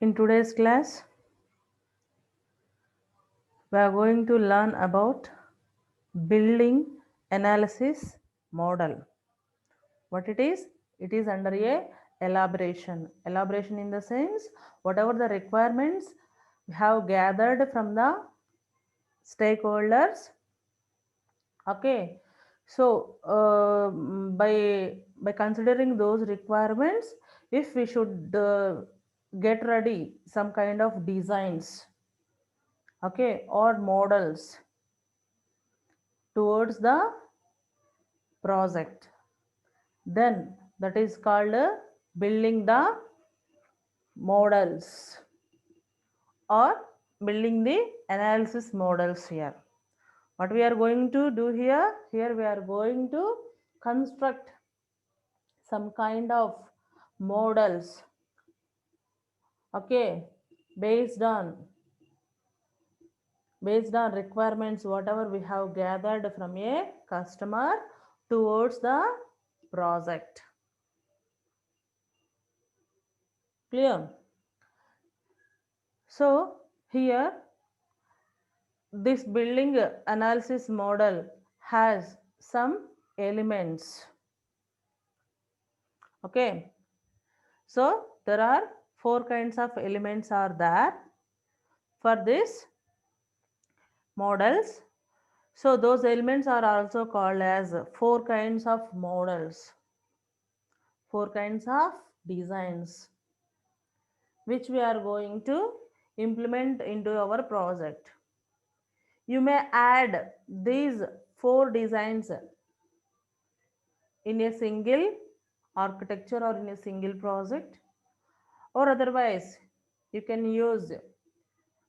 In today's class, we are going to learn about building analysis model. What it is? It is under a elaboration. Elaboration in the sense, whatever the requirements we have gathered from the stakeholders. Okay. So by considering those requirements, if we should get ready some kind of designs, okay, or models towards the project, then that is called building the models or building the analysis models. Here what we are going to do, here we are going to construct some kind of models, okay, based on requirements whatever we have gathered from a customer towards the project. Clear? So here this building analysis model has some elements. Okay, so there are four kinds of elements are there for this models. So those elements are also called as four kinds of models, four kinds of designs which we are going to implement into our project. You may add these four designs in a single architecture or in a single project, or otherwise you can use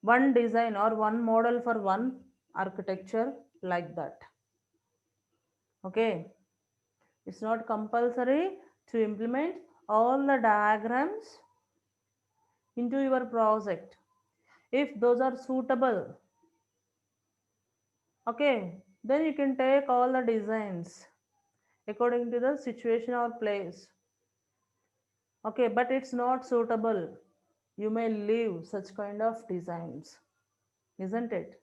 one design or one model for one architecture, like that. Okay, it's not compulsory to implement all the diagrams into your project. If those are suitable, okay, then you can take all the designs according to the situation or place. Okay, but it's not suitable, you may leave such kind of designs, isn't it?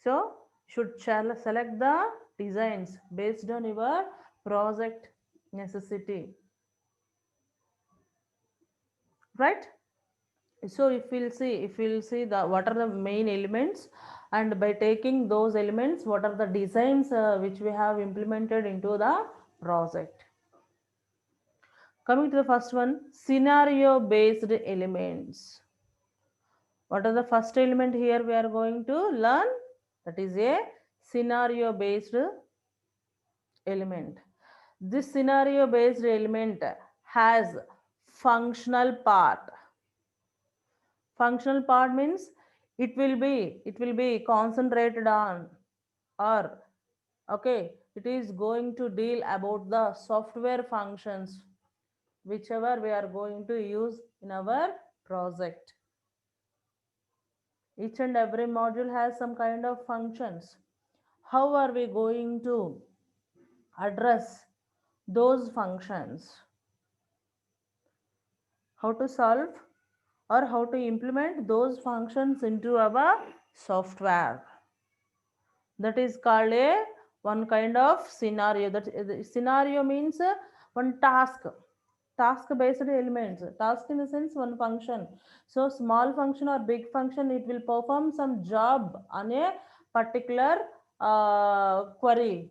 So should select the designs based on your project necessity, right? So if we'll see the what are the main elements, and by taking those elements, what are the designs which we have implemented into the project. Coming to the first one, scenario based elements. What are the first element here we are going to learn? That is a scenario based element. This scenario based element has functional part. Functional part means it will be concentrated on, or okay, it is going to deal about the software functions whichever we are going to use in our project. Each and every module has some kind of functions. How are we going to address those functions? How to solve or how to implement those functions into our software? That is called a one kind of scenario. That scenario means one task based elements. Task in the sense one function. So small function or big function, it will perform some job on a particular query.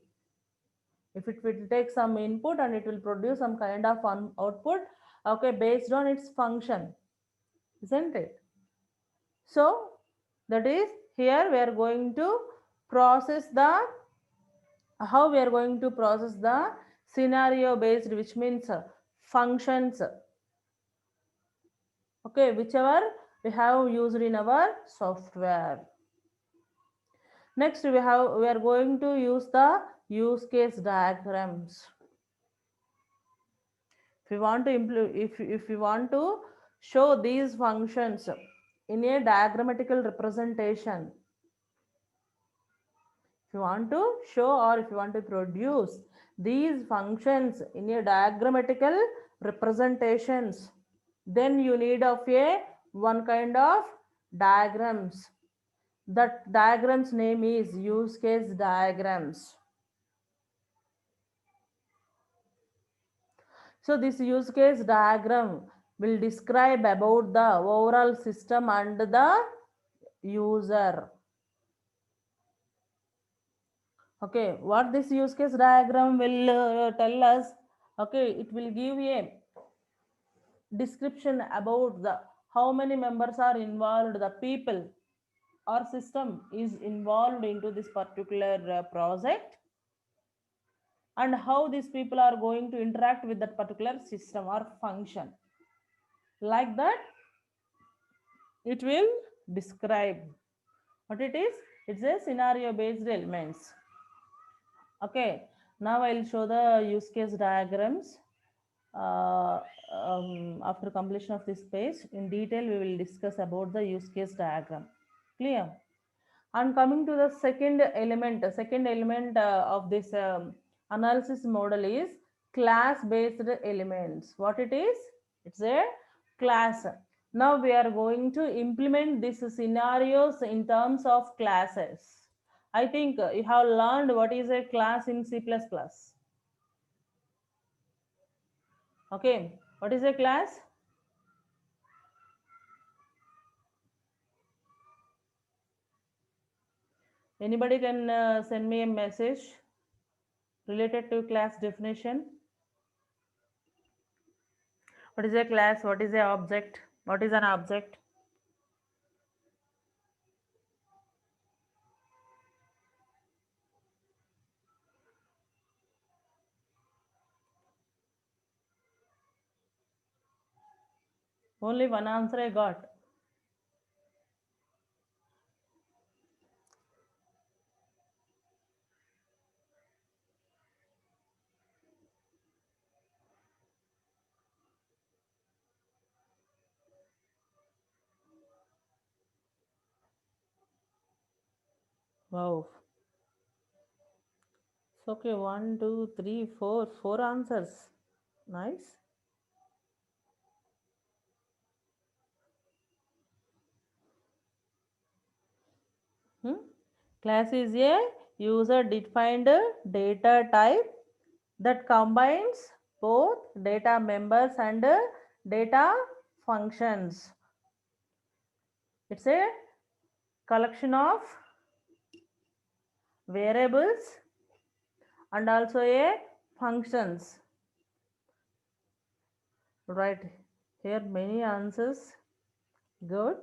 If it will take some input and it will produce some kind of output, okay, based on its function, isn't it? So that is, here we are going to process the, how we are going to process the scenario based, which means functions, okay, whichever we have used in our software. Next we are going to use the use case diagrams. If we want to if we want to show these functions in a diagrammatical representation, if you want to show or if you want to produce these functions in a diagrammatical representations, Then you need of a one kind of diagrams. That diagram's name is use case diagrams. So this use case diagram will describe about the overall system and the user. Okay, what this use case diagram will tell us? Okay, it will give a description about the how many members are involved, the people or system is involved into this particular project, and how these people are going to interact with that particular system or function. Like that, it will describe what it is. It's a scenario based elements. Okay, now I'll show the use case diagrams. After completion of this page, in detail we will discuss about the use case diagram. Clear? And coming to the second element of this analysis model is class based elements. What it is? It's a class. Now we are going to implement these scenarios in terms of classes. I think you have learned what is a class in C++. Okay, what is a class? Anybody can send me a message related to class definition. What is a class? What is a object? What is an object? Only one answer I got. Wow. It's okay. One, two, three, four. Four answers. Nice. Hmm? Class is a user defined data type that combines both data members and data functions. It's a collection of variables and also a functions. Right here many answers. Good.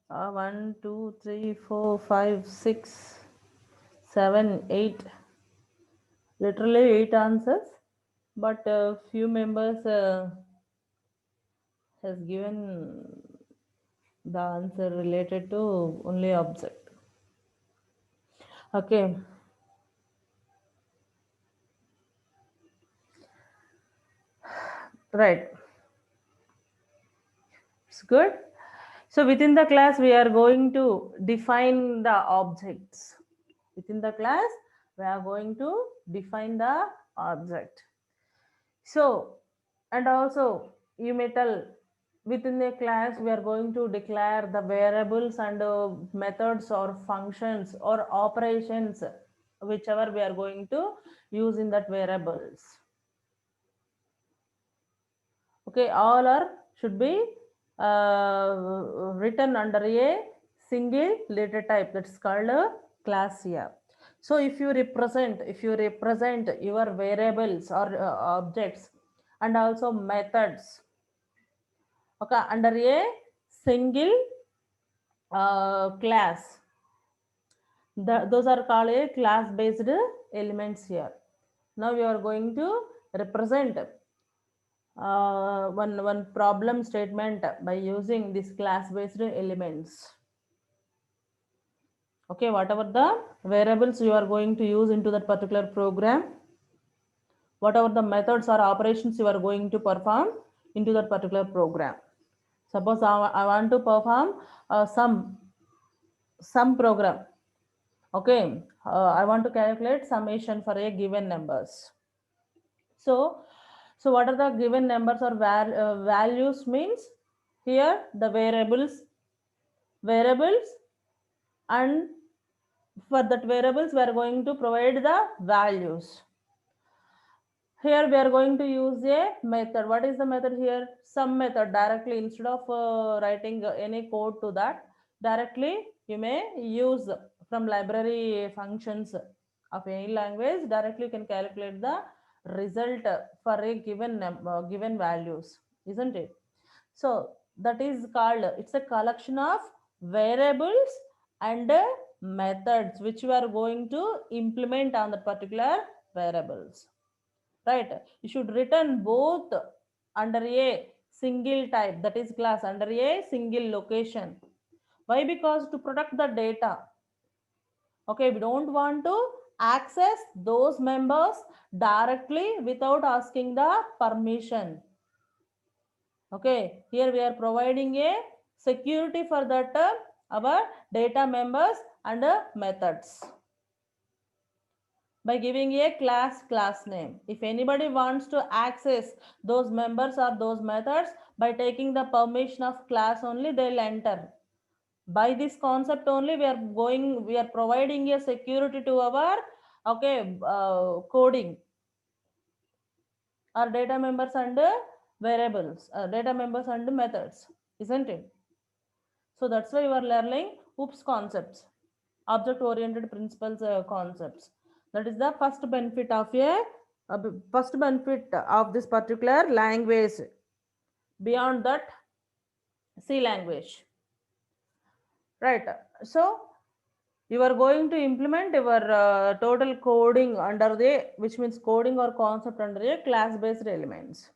1 2 3 4 5 6 7 8, literally 8 answers, but few members has given the answer related to only object. Okay, right, it's good. So within the class we are going to define the objects. Within the class we are going to define the object. So, and also you may tell within the class we are going to declare the variables and methods or functions or operations, whichever we are going to use in that variables. Okay, all are should be written under a single data type, that's called a class here. So if you represent your variables or objects and also methods, okay, under a single class, those are called a class based elements here. Now we are going to represent one problem statement by using this class based elements. Okay, whatever the variables you are going to use into that particular program, whatever the methods or operations you are going to perform into that particular program. Suppose I want to perform some program. Okay, I want to calculate summation for a given numbers. So So what are the given numbers or values means? Here the variables, and for that variables we are going to provide the values. Here we are going to use a method. What is the method here? Some method directly, instead of writing any code to that, directly you may use from library functions of any language. Directly you can calculate the result for a given values, isn't it? So that is called, it's a collection of variables and methods which we are going to implement on that particular variables, right? You should return both under a single type, that is class, under a single location. Why? Because to protect the data. Okay, we don't want to access those members directly without asking the permission. Okay, here we are providing a security for that our data members and methods by giving a class name. If anybody wants to access those members or those methods, by taking the permission of class only, they'll enter. By this concept only, we are providing a security to our, okay, coding or data members and variables, data members and methods, isn't it? So that's why you are learning OOPS concepts, object oriented principles concepts. That is the first benefit of first benefit of this particular language. Beyond that, C language, right? So you are going to implement your total coding under the, which means coding or concept under a class based elements.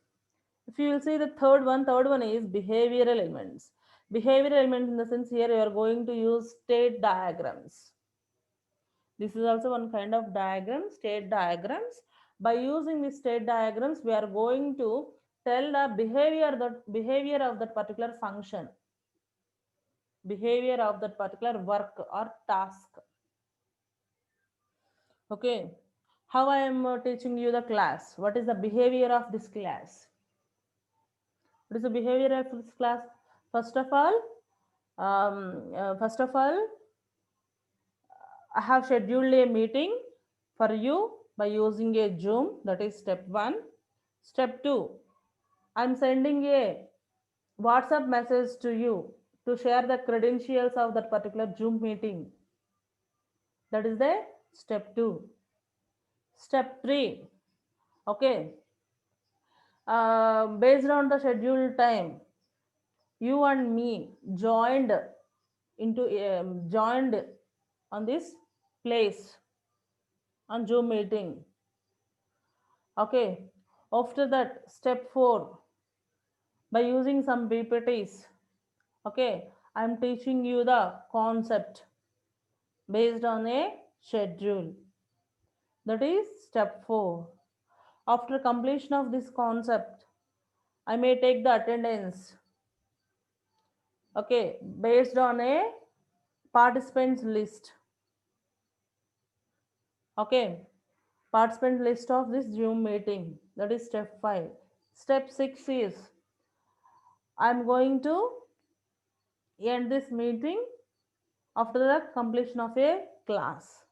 If you will see the third one is behavioral elements. Behavioral elements, in the sense here you are going to use state diagrams. This is also one kind of diagram, state diagrams. By using the state diagrams, we are going to tell the behavior of that particular function, behavior of that particular work or task. Okay, how I am teaching you the class? What is the behavior of this class? What is the behavior of this class? First of all, first of all, I have scheduled a meeting for you by using a Zoom. That is step one. Step two, I'm sending a WhatsApp message to you to share the credentials of that particular Zoom meeting. That is the step two. Step three, okay, based on the scheduled time, you and me joined on this place on Zoom meeting. Okay, after that, step 4, by using some PPTs, okay, I'm teaching you the concept based on a schedule. That is step 4. After completion of this concept, I may take the attendance, okay, based on a participants list. Okay, participant list of this Zoom meeting. That is step 5. Step 6 is I'm going to end this meeting after the completion of a class.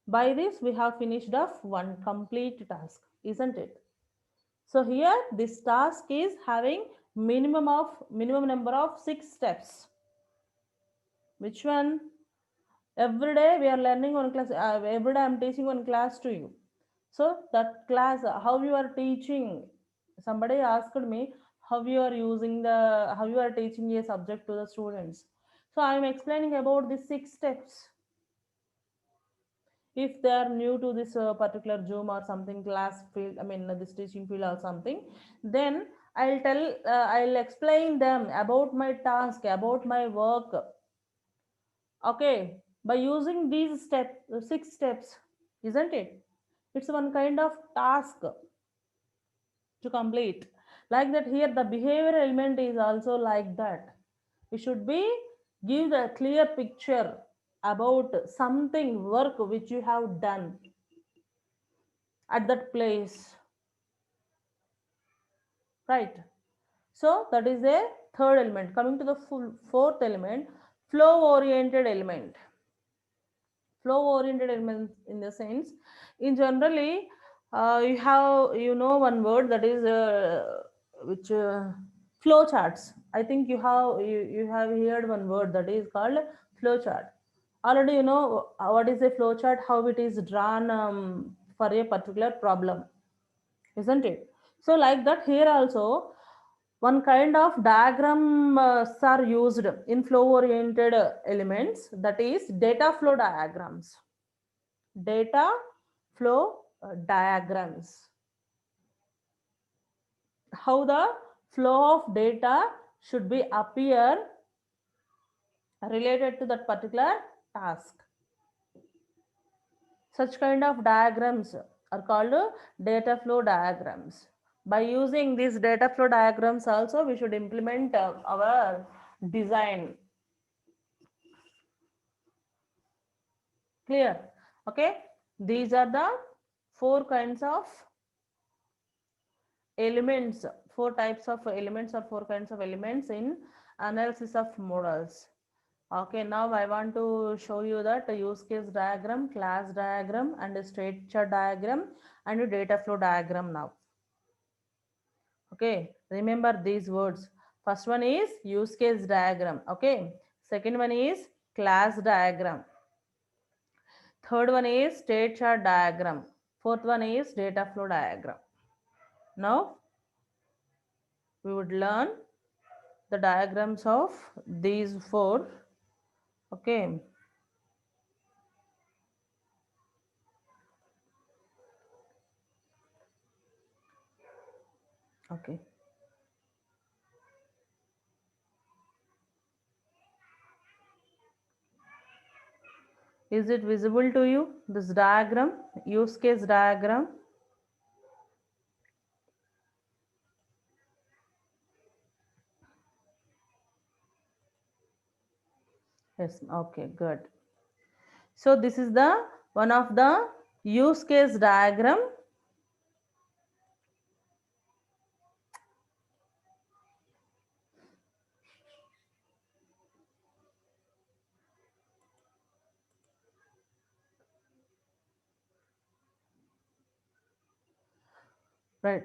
By this, we have finished off one complete task, isn't it? So here, this task is having minimum number of 6 steps. Which one? Every day we are learning one class. Every day I am teaching one class to you. So that class, how you are teaching? Somebody asked me how you are teaching a subject to the students. So I am explaining about the 6 steps. If they are new to this particular Zoom or something class field, I mean this teaching field or something, then I'll explain them about my task, about my work. Okay, by using these 6 steps, isn't it? It's one kind of task to complete. Like that, here the behavior element is also like that. We should be give the clear picture about something work which you have done at that place. right? So that is a third element. Coming to the fourth element, flow oriented element. Flow oriented element in the sense, in generally, you have, you know, one word that is which flow charts. I think you have heard one word that is called flow chart. Already you know what is a flow chart, how it is drawn for a particular problem, isn't it? So like that, here also one kind of diagram are used in flow oriented elements, that is data flow diagrams. Data flow diagrams. How the flow of data should be appear related to that particular task. Such kind of diagrams are called data flow diagrams. By using these data flow diagrams also, we should implement our design. Clear? Okay. These are the four kinds of elements, four types of elements or four kinds of elements in analysis of models. Okay, now I want to show you that use case diagram, class diagram, and a state chart diagram, and a data flow diagram now. Okay, remember these words. First one is use case diagram. Okay, second one is class diagram. Third one is state chart diagram. Fourth one is data flow diagram. Now we would learn the diagrams of these four. Okay. Okay. Is it visible to you, this diagram, use case diagram? Yes, okay, good. So this is the one of the use case diagram. Right.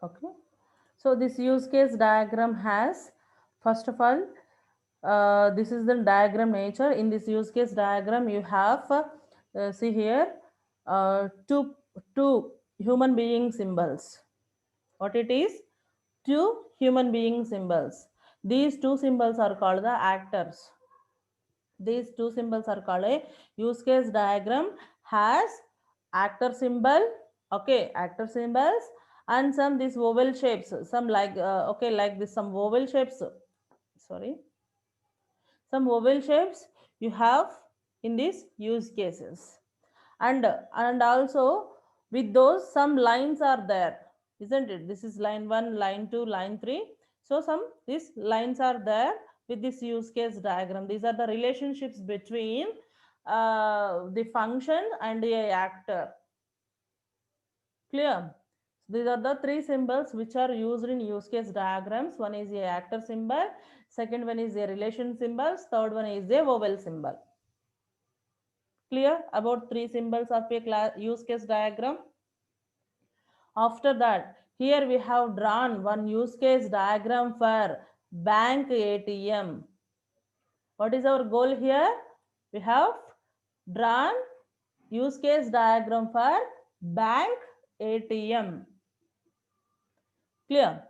Okay. So this use case diagram has, first of all, this is the diagram nature. In this use case diagram, you have, see here, two human being symbols. What it is? Two human being symbols. These two symbols are called the actors. These two symbols are called a use case diagram has actor symbol, okay, actor symbols, and some these vowel shapes, some like okay, like this, some vowel shapes, sorry, some vowel shapes you have in these use cases. And also with those some lines are there, isn't it? This is line 1, line 2, line 3. So some these lines are there with this use case diagram. These are the relationships between the function and a actor. Clear? These are the three symbols which are used in use case diagrams. One is a actor symbol, second one is a relation symbols, third one is a vowel symbol. Clear about three symbols of a use case diagram? After that, here we have drawn one use case diagram for bank ATM. What is our goal here? We have drawn use case diagram for bank ATM. Clear?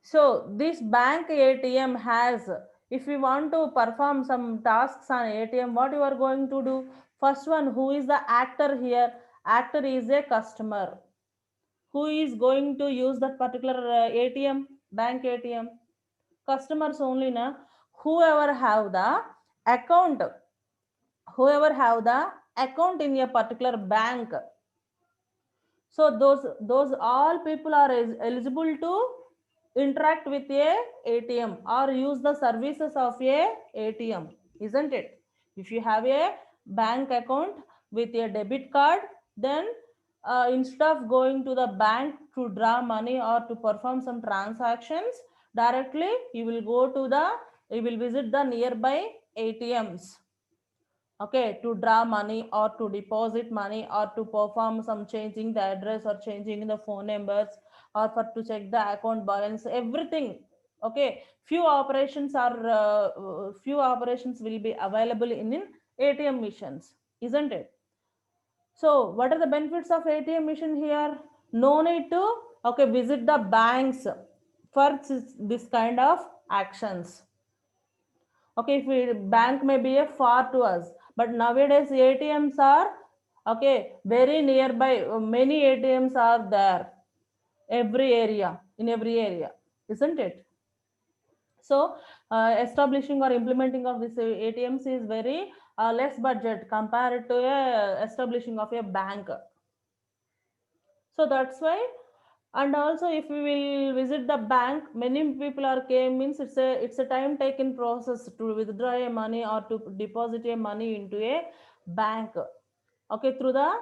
So this bank ATM has, if we want to perform some tasks on ATM, what you are going to do? First one, who is the actor here? Actor is a customer. Who is going to use that particular ATM, bank ATM? Customers only, na? Whoever have the account, whoever have the account in a particular bank. So those all people are eligible to interact with a ATM or use the services of a ATM, isn't it? If you have a bank account with a debit card, then instead of going to the bank to draw money or to perform some transactions, directly you will visit the nearby ATMs, okay, to draw money or to deposit money or to perform some changing the address or changing the phone numbers or for to check the account balance, everything. Okay, few operations will be available in ATM missions, isn't it? So what are the benefits of ATM machine here? No need to, okay, visit the banks for this kind of actions. Okay, if we, bank may be a far to us, but nowadays ATMs are, okay, very nearby. Many ATMs are there, every area, in every area, isn't it? So establishing or implementing of this ATMs is very less budget compared to establishing of a bank. So that's why. And also if we will visit the bank, many people are came, means it's a time taken process to withdraw a money or to deposit a money into a bank, okay, through the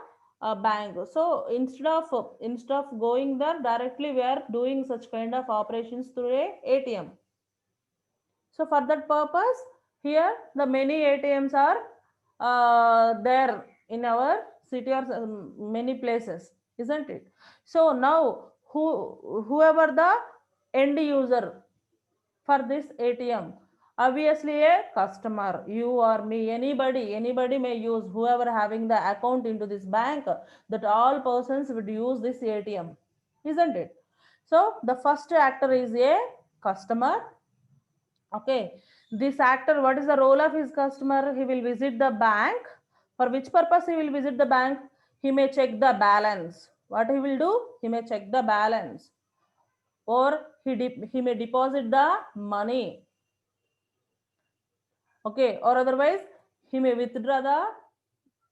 bank. So instead of going there directly, we are doing such kind of operations through a ATM. So for that purpose, here the many ATMs are there in our city or many places, isn't it? So now whoever the end user for this ATM, obviously a customer, you or me, anybody may use, whoever having the account into this bank, that all persons would use this ATM, isn't it? So the first actor is a customer. Okay, this actor, what is the role of his customer? He will visit the bank. For which purpose he will visit the bank? He may check the balance. What he will do? He may check the balance, or he may deposit the money. Okay, or otherwise he may withdraw the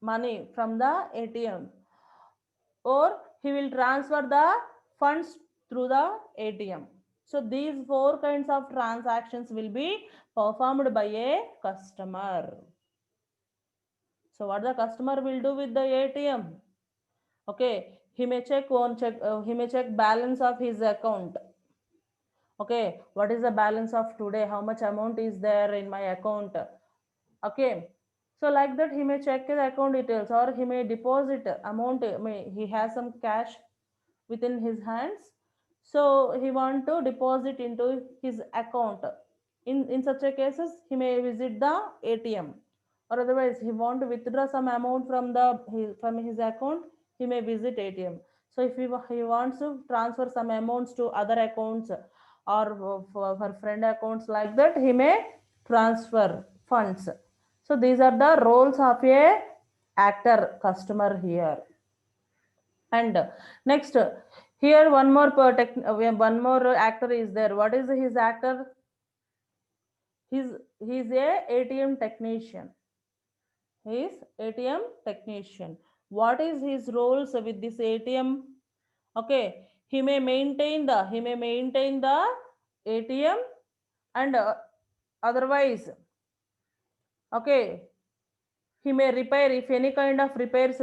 money from the ATM, or he will transfer the funds through the ATM. So these four kinds of transactions will be performed by a customer. So what the customer will do with the ATM? Okay, he may check balance of his account. Okay, what is the balance of today? How much amount is there in my account? Okay, so like that he may check his account details, or he may deposit amount. He has some cash within his hands, so he want to deposit into his account. In such a cases, he may visit the ATM, or otherwise he want to withdraw some amount from from his account, he may visit ATM. So if he wants to transfer some amounts to other accounts, or for friend accounts, like that he may transfer funds. So these are the roles of a actor, customer here. And next, here one more actor is there. What is his actor? He's a ATM technician. He is ATM technician. What is his roles with this ATM? Okay, he may maintain the ATM, and otherwise, okay, he may repair if any kind of repairs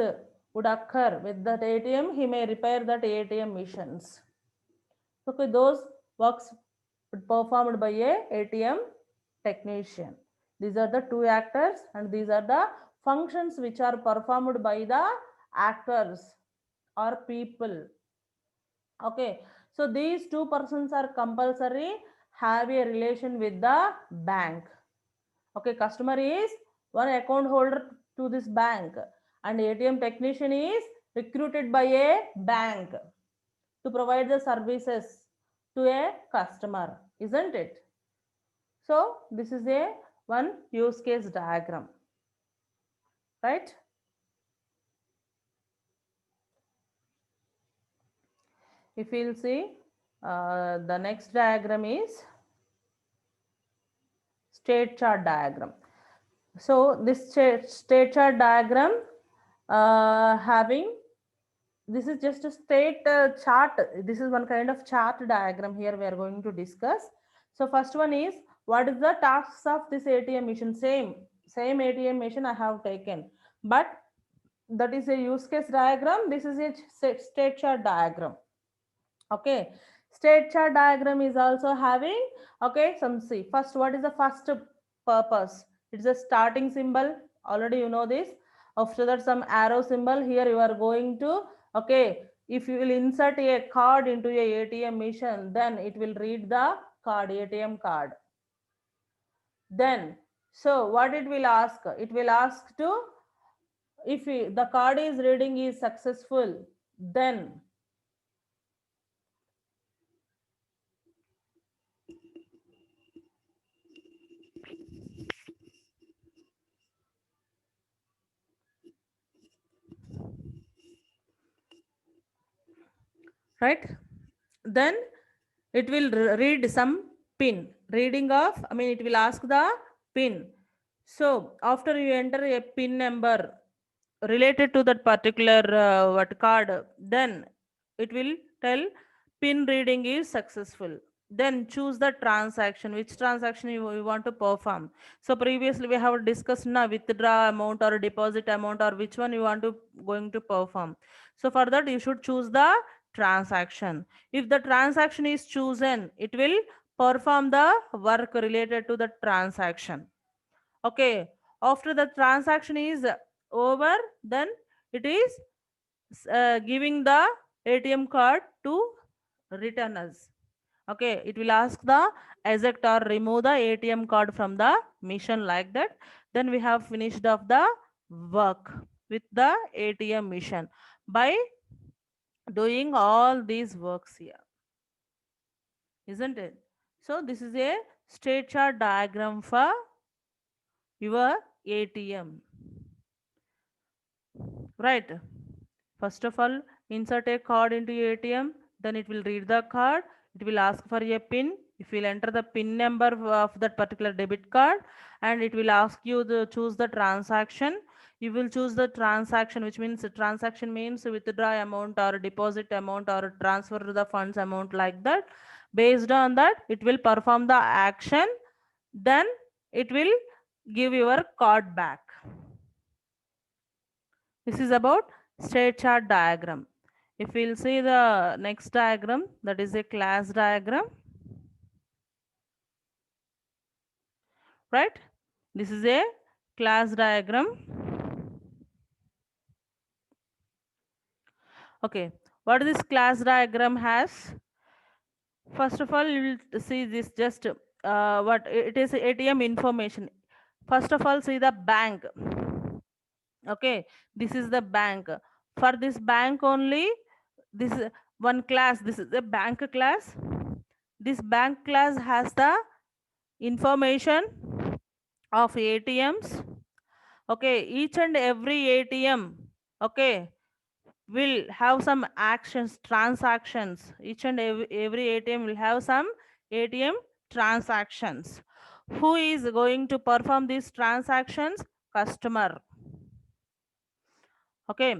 would occur with that ATM. He may repair that ATM machines. Okay, those works performed by a ATM technician. These are the two actors, and these are the functions which are performed by the actors or people. Okay, so these two persons are compulsory have a relation with the bank. Okay, customer is one account holder to this bank, and ATM technician is recruited by a bank to provide the services to a customer, isn't it? So this is a one use case diagram, right? If you'll see, the next diagram is state chart diagram. So this state chart diagram having this is just a state chart. This is one kind of chart diagram here we are going to discuss. So first one is, what is the tasks of this ATM machine? Same ATM machine I have taken, but that is a use case diagram. This is a state chart diagram. Okay, state chart diagram is also having, okay, some, see first, what is the first purpose? It's a starting symbol, already you know this. After that, some arrow symbol. Here you are going to, okay, if you will insert a card into a ATM machine, then it will read the card, ATM card. Then, so what it will ask? It will ask to, if the card is reading is successful, then right, then it will read some pin, reading of, I mean, it will ask the pin. So after you enter a pin number related to that particular what card, then it will tell pin reading is successful. Then choose the transaction, which transaction you want to perform. So previously we have discussed now withdraw amount or deposit amount, or which one you want to going to perform. So for that you should choose the transaction. If the transaction is chosen, it will perform the work related to the transaction. Okay, after the transaction is over, then it is giving the ATM card to returners. Okay, it will ask the eject or remove the ATM card from the mission, like that. Then we have finished off the work with the ATM mission by doing all these works here, isn't it? So this is a state chart diagram for your ATM, right? First of all, insert a card into ATM, then it will read the card, it will ask for a pin. If you will enter the pin number of that particular debit card, and it will ask you to choose the transaction. You will choose the transaction, which means the transaction means withdraw amount or deposit amount or transfer the funds amount, like that. Based on that, it will perform the action, then it will give your card back. This is about state chart diagram. If we'll see the next diagram, that is a class diagram, right? This is a class diagram. Okay, what this class diagram has? First of all, you will see this just what it is, ATM information. First of all, see the bank. Okay, this is the bank. For this bank only, this is one class. This is the bank class. This bank class has the information of ATMs. Okay, each and every ATM, okay, will have some actions, transactions. Each and every ATM will have some ATM transactions. Who is going to perform these transactions? Customer. Okay,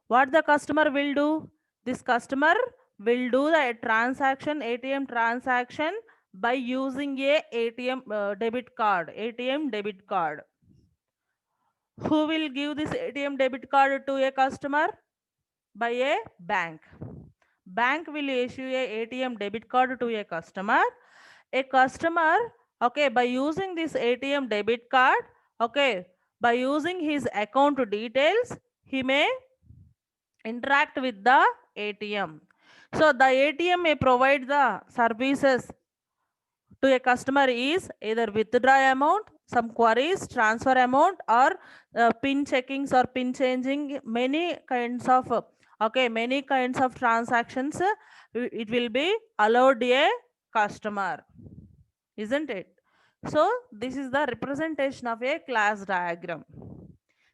what the customer will do? This customer will do the transaction, ATM transaction, by using a ATM debit card, ATM debit card. Who will give this ATM debit card to a customer? By a bank. Bank will issue a ATM debit card to a customer. A customer, okay, by using this ATM debit card, okay, by using his account details, he may interact with the ATM. So the ATM may provide the services to a customer is either withdraw amount, some queries, transfer amount, or pin checkings or pin changing, many kinds of many kinds of transactions it will be allowed a customer, isn't it? So this is the representation of a class diagram.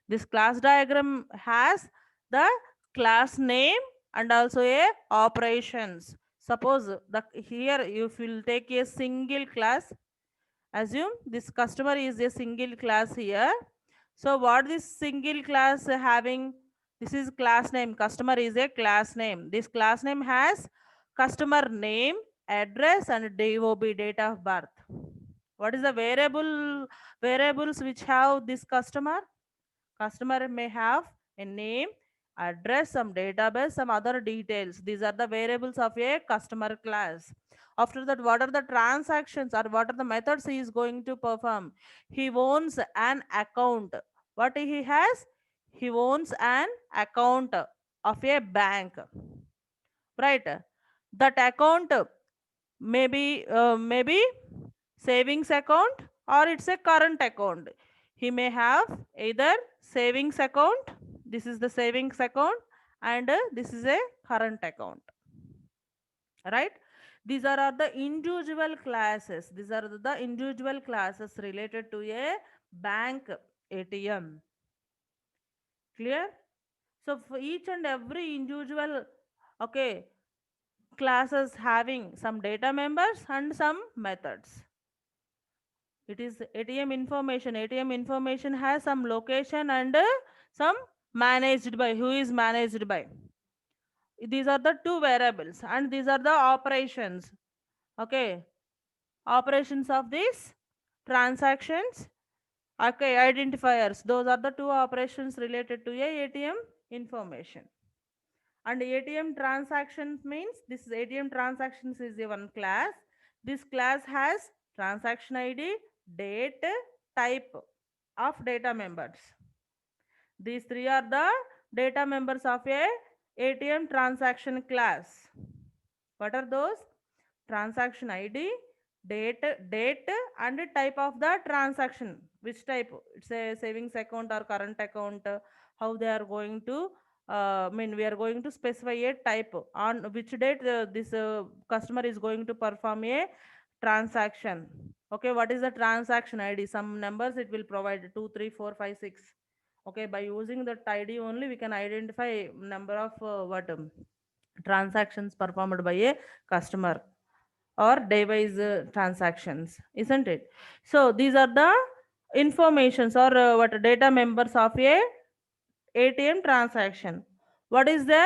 This class diagram has the class name and also a operations. Suppose the here if you will take a single class, assume this customer is a single class here. So what this single class having? This is class name. Customer is a class name. This class name has customer name, address, and DOB, date of birth. What is the variables which have this customer? Customer may have a name, address, some database, some other details. These are the variables of a customer class. After that, what are the transactions or what are the methods he is going to perform? He owns an account. What he has? He owns an account of a bank, right? That account maybe savings account or it's a current account. He may have either savings account, this is the savings account, and this is a current account, right? These are the individual classes. These are the individual classes related to a bank ATM. Clear? So for each and every individual, okay, classes having some data members and some methods. It is ATM information. ATM information has some location and some managed by. Who is managed by? These are the two variables and these are the operations. Okay. Operations of these transactions. Okay. Identifiers. Those are the two operations related to a ATM information. And ATM transactions means this is ATM transactions is a one class. This class has transaction ID, date, type of data members. These three are the data members of a ATM transaction class. What are those? Transaction ID, date, and type of the transaction. Which type? It's a savings account or current account. How they are going to we are going to specify a type on which date this customer is going to perform a transaction. Okay, what is the transaction ID? Some numbers it will provide 2, 3, 4, 5, 6. Okay, by using that ID only we can identify number of transactions performed by a customer or day-wise transactions, isn't it? So these are the informations or what data members of a ATM transaction. What is the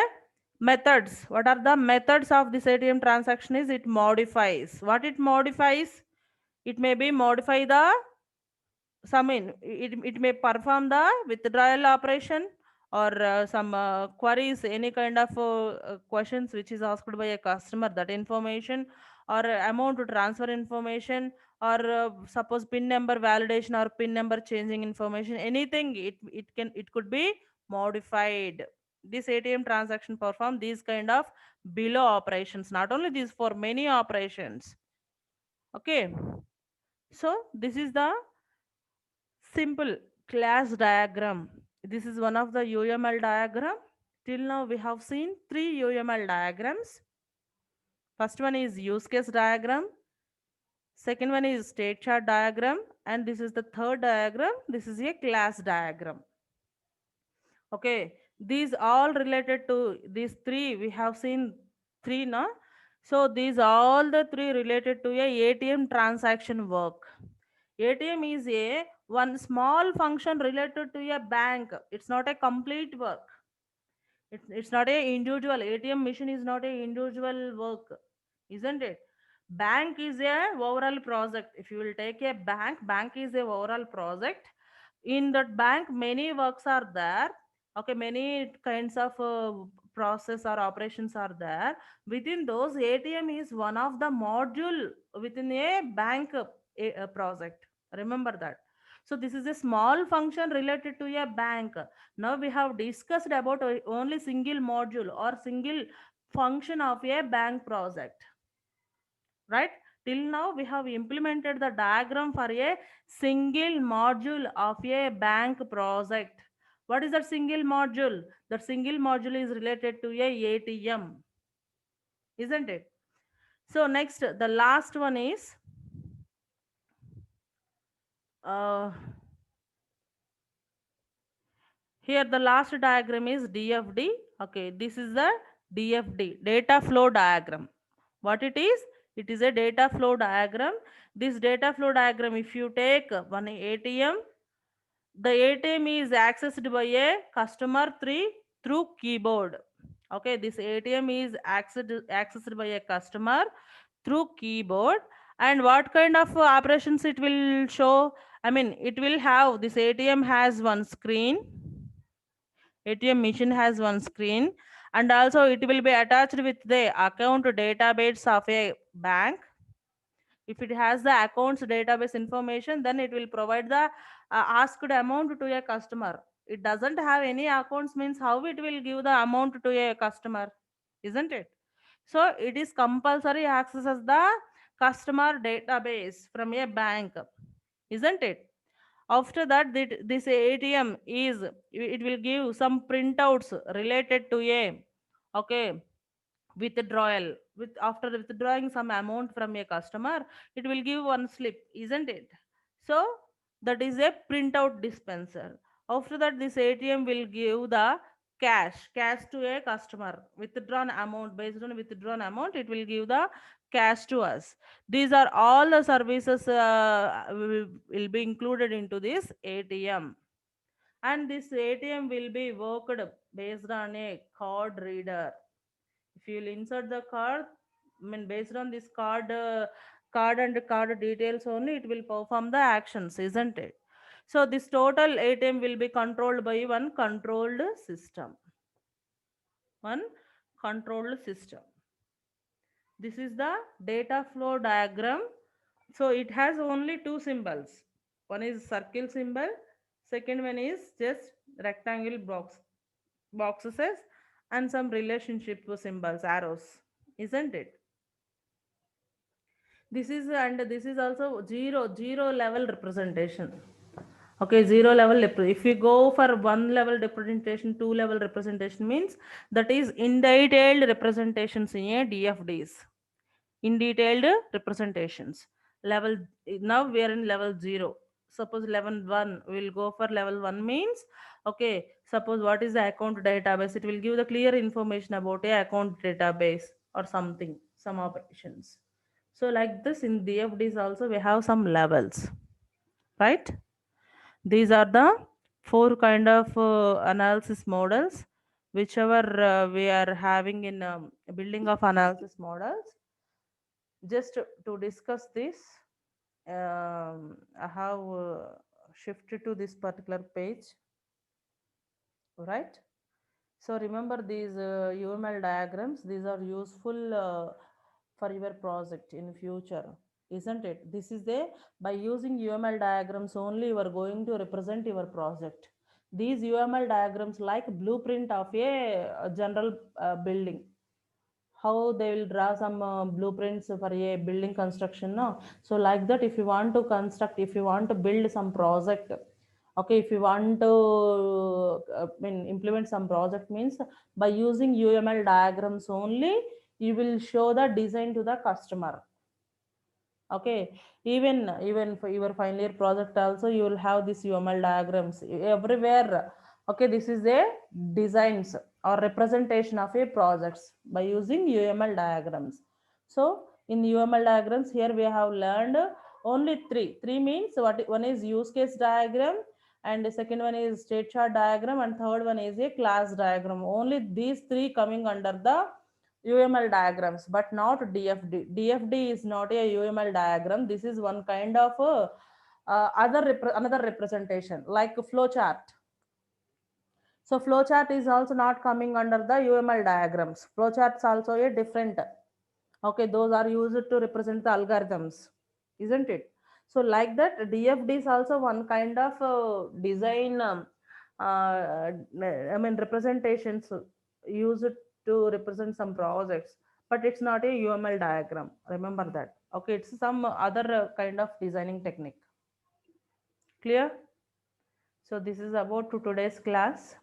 methods? What are the methods of this ATM transaction? Is it modifies? What it modifies? It may be modify the some in it may perform the withdrawal operation or some queries, any kind of questions which is asked by a customer, that information or amount to transfer information or suppose pin number validation or pin number changing information, anything it could be modified. This ATM transaction perform these kind of below operations, not only these, for many operations. Okay, so this is the simple class diagram. This is one of the UML diagram. Till now we have seen three UML diagrams. First one is use case diagram. Second one is state chart diagram. And this is the third diagram. This is a class diagram. Okay. These all related to these three. We have seen three now. So these all the three related to a ATM transaction work. ATM is a one small function related to a bank. It's not a complete work. It's not a individual. ATM machine is not a individual work, isn't it? Bank is a overall project. If you will take a bank is a overall project. In that bank, many works are there. Okay, many kinds of process or operations are there. Within those, ATM is one of the module within a bank project. Remember that. So this is a small function related to a bank. Now we have discussed about only single module or single function of a bank project, right? Till now we have implemented the diagram for a single module of a bank project. What is that single module? That single module is related to a ATM, isn't it? So next, the last one is uh, here the last diagram is DFD. Okay, this is the DFD, data flow diagram. What it is? It is a data flow diagram. This data flow diagram, if you take one ATM, the ATM is accessed by a customer through keyboard. Okay, this ATM is accessed by a customer through keyboard. And what kind of operations it will show? I mean, it will have, this ATM has one screen. ATM machine has one screen, and also it will be attached with the account database of a bank. If it has the accounts database information, then it will provide the asked amount to a customer. It doesn't have any accounts, means how it will give the amount to a customer, isn't it? So it is compulsory accesses the customer database from a bank, isn't it? After that, this ATM is, it will give some printouts related to a, okay, withdrawal. With after withdrawing some amount from a customer, it will give one slip, isn't it? So that is a printout dispenser. After that, this ATM will give the cash to a customer. Withdrawn amount, based on withdrawn amount, it will give the cash to us. These are all the services will be included into this ATM. And this ATM will be worked based on a card reader. If you will insert the card, I mean, based on this card and card details only, it will perform the actions, isn't it? So this total ATM will be controlled by one controlled system. One controlled system. This is the data flow diagram. So it has only two symbols. One is circle symbol, second one is just rectangle boxes and some relationship symbols, arrows, isn't it? This is, and this is also zero level representation. Okay, zero level if we go for one level representation, two level representation means that is in detailed representations in a DFDs, in detailed representations. Level, now we are in level 0. Suppose level 1, we will go for level 1 means, okay, suppose what is the account database, it will give the clear information about a account database or something, some operations. So like this in DFDs also we have some levels, right? These are the four kind of analysis models, whichever we are having in building of analysis models. Just to discuss this, I have shifted to this particular page, right? So remember these UML diagrams, these are useful for your project in future, isn't it? This is the, by using UML diagrams only you are going to represent your project. These UML diagrams like blueprint of a general building. How they will draw some blueprints for a building construction, no? So like that, if you want to construct, if you want to build some project, okay, if you want to implement some project means, by using UML diagrams only you will show the design to the customer. Okay, even for your final year project also you will have this UML diagrams everywhere. Okay, this is a designs or representation of a projects by using UML diagrams. So in UML diagrams here we have learned only three means what, one is use case diagram, and the second one is state chart diagram, and third one is a class diagram. Only these three coming under the UML diagrams, but not DFD. DFD is not a UML diagram. This is one kind of another representation like flow chart. So flow chart is also not coming under the UML diagrams. Flow charts also a different. Okay, those are used to represent the algorithms, isn't it? So like that, DFD is also one kind of design. I mean representations used to represent some projects, but it's not a UML diagram. Remember that. Okay, it's some other kind of designing technique. Clear? So this is about to today's class.